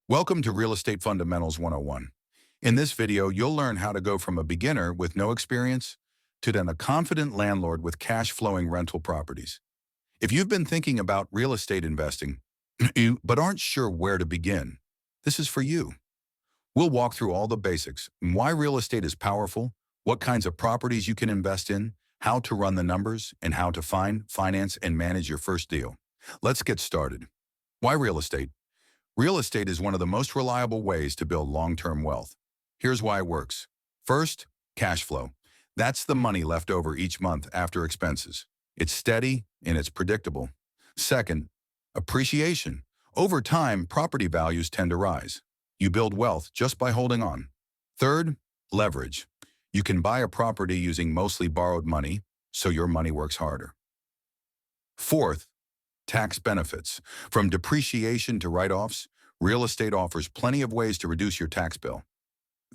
Welcome to Real Estate Fundamentals 101. In this video, you'll learn how to go from a beginner with no experience to then a confident landlord with cash-flowing rental properties. If you've been thinking about real estate investing, but aren't sure where to begin, this is for you. We'll walk through all the basics, why real estate is powerful, what kinds of properties you can invest in, how to run the numbers, and how to find, finance, and manage your first deal. Let's get started. Why real estate? Real estate is one of the most reliable ways to build long-term wealth. Here's why it works. First, cash flow. That's the money left over each month after expenses. It's steady and it's predictable. Second, appreciation. Over time, property values tend to rise. You build wealth just by holding on. Third, leverage. You can buy a property using mostly borrowed money, so your money works harder. Fourth, tax benefits. From depreciation to write-offs, real estate offers plenty of ways to reduce your tax bill.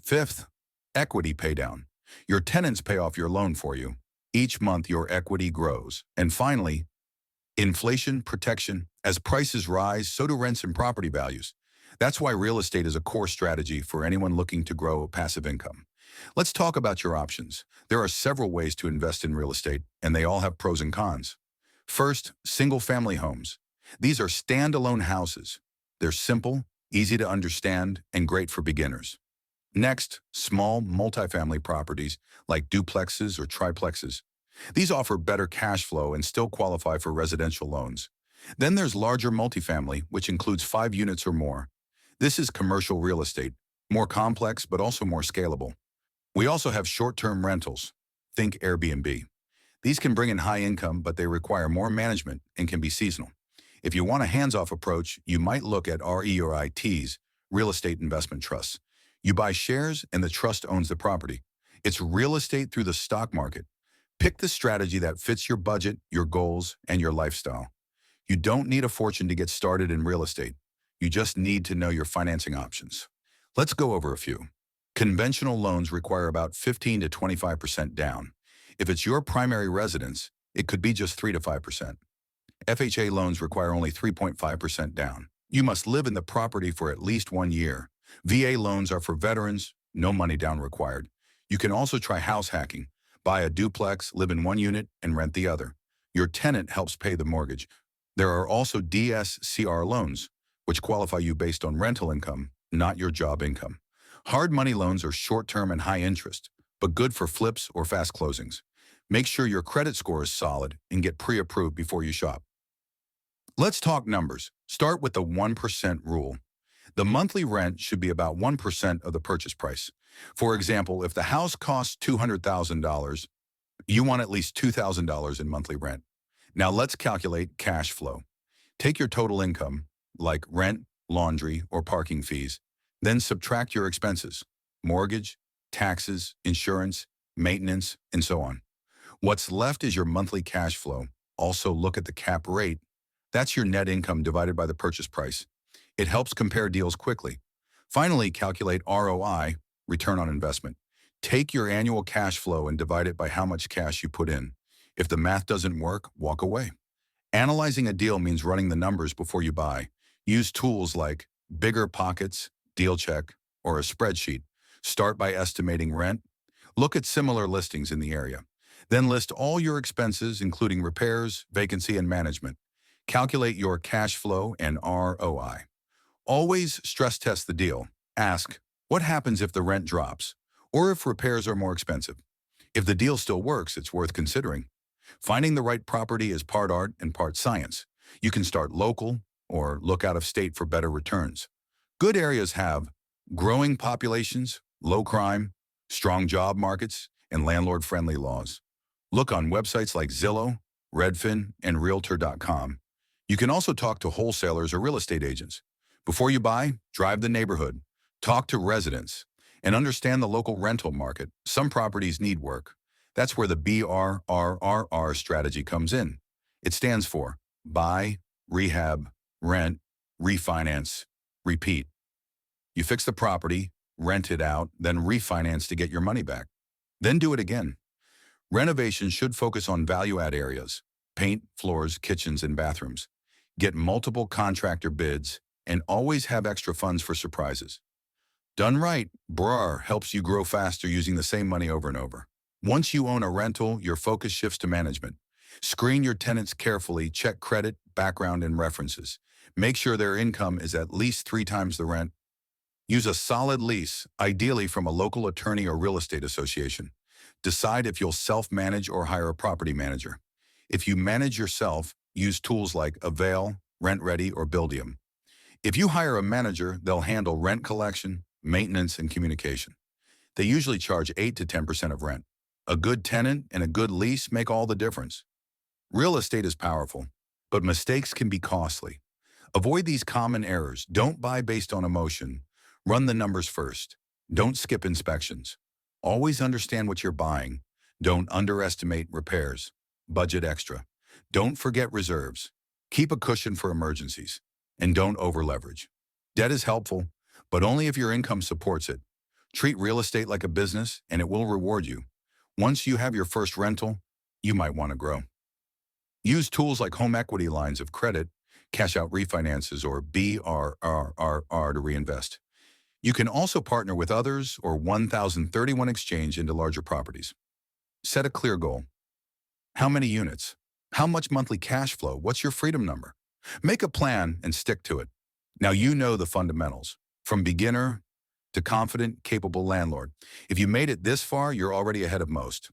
Fifth, equity paydown. Your tenants pay off your loan for you. Each month, your equity grows. And finally, inflation protection. As prices rise, so do rents and property values. That's why real estate is a core strategy for anyone looking to grow passive income. Let's talk about your options. There are several ways to invest in real estate, and they all have pros and cons. First, single-family homes. These are standalone houses. They're simple, easy to understand, and great for beginners. Next, small multifamily properties like duplexes or triplexes. These offer better cash flow and still qualify for residential loans. Then there's larger multifamily, which includes 5 units or more. This is commercial real estate, more complex but also more scalable. We also have short-term rentals. Think Airbnb. These can bring in high income, but they require more management and can be seasonal. If you want a hands-off approach, you might look at REITs, real estate investment trusts. You buy shares and the trust owns the property. It's real estate through the stock market. Pick the strategy that fits your budget, your goals, and your lifestyle. You don't need a fortune to get started in real estate. You just need to know your financing options. Let's go over a few. Conventional loans require about 15 to 25% down. If it's your primary residence, it could be just 3 to 5%. FHA loans require only 3.5% down. You must live in the property for at least 1 year. VA loans are for veterans, no money down required. You can also try house hacking. Buy a duplex, live in one unit, and rent the other. Your tenant helps pay the mortgage. There are also DSCR loans, which qualify you based on rental income, not your job income. Hard money loans are short-term and high interest, but good for flips or fast closings. Make sure your credit score is solid and get pre-approved before you shop. Let's talk numbers. Start with the 1% rule. The monthly rent should be about 1% of the purchase price. For example, if the house costs $200,000, you want at least $2,000 in monthly rent. Now let's calculate cash flow. Take your total income, like rent, laundry, or parking fees, then subtract your expenses, mortgage, taxes, insurance, maintenance, and so on. What's left is your monthly cash flow. Also look at the cap rate. That's your net income divided by the purchase price. It helps compare deals quickly. Finally, calculate ROI, return on investment. Take your annual cash flow and divide it by how much cash you put in. If the math doesn't work, walk away. Analyzing a deal means running the numbers before you buy. Use tools like Bigger Pockets, Deal Check, or a spreadsheet. Start by estimating rent. Look at similar listings in the area. Then list all your expenses, including repairs, vacancy, and management. Calculate your cash flow and ROI. Always stress test the deal. Ask, what happens if the rent drops? Or if repairs are more expensive? If the deal still works, it's worth considering. Finding the right property is part art and part science. You can start local or look out of state for better returns. Good areas have growing populations, low crime, strong job markets, and landlord-friendly laws. Look on websites like Zillow, Redfin, and Realtor.com. You can also talk to wholesalers or real estate agents. Before you buy, drive the neighborhood, talk to residents, and understand the local rental market. Some properties need work. That's where the BRRRR strategy comes in. It stands for buy, rehab, rent, refinance, repeat. You fix the property, rent it out, then refinance to get your money back. Then do it again. Renovations should focus on value-add areas, paint, floors, kitchens, and bathrooms. Get multiple contractor bids, and always have extra funds for surprises. Done right, BRAR helps you grow faster using the same money over and over. Once you own a rental, your focus shifts to management. Screen your tenants carefully, check credit, background, and references. Make sure their income is at least 3 times the rent. Use a solid lease, ideally from a local attorney or real estate association. Decide if you'll self-manage or hire a property manager. If you manage yourself, use tools like Avail, RentReady, or Buildium. If you hire a manager, they'll handle rent collection, maintenance, and communication. They usually charge 8 to 10% of rent. A good tenant and a good lease make all the difference. Real estate is powerful, but mistakes can be costly. Avoid these common errors. Don't buy based on emotion. Run the numbers first. Don't skip inspections. Always understand what you're buying. Don't underestimate repairs. Budget extra. Don't forget reserves. Keep a cushion for emergencies. And don't over-leverage. Debt is helpful, but only if your income supports it. Treat real estate like a business, and it will reward you. Once you have your first rental, you might want to grow. Use tools like home equity lines of credit, cash out refinances, or BRRRR to reinvest. You can also partner with others or 1031 exchange into larger properties. Set a clear goal. How many units? How much monthly cash flow? What's your freedom number? Make a plan and stick to it. Now you know the fundamentals, from beginner to confident, capable landlord. If you made it this far, you're already ahead of most.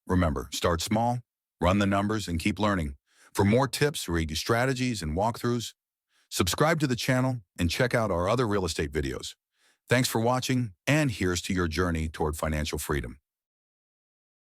Remember, start small, run the numbers, and keep learning. For more tips, strategies, and walkthroughs, subscribe to the channel and check out our other real estate videos. Thanks for watching, and here's to your journey toward financial freedom.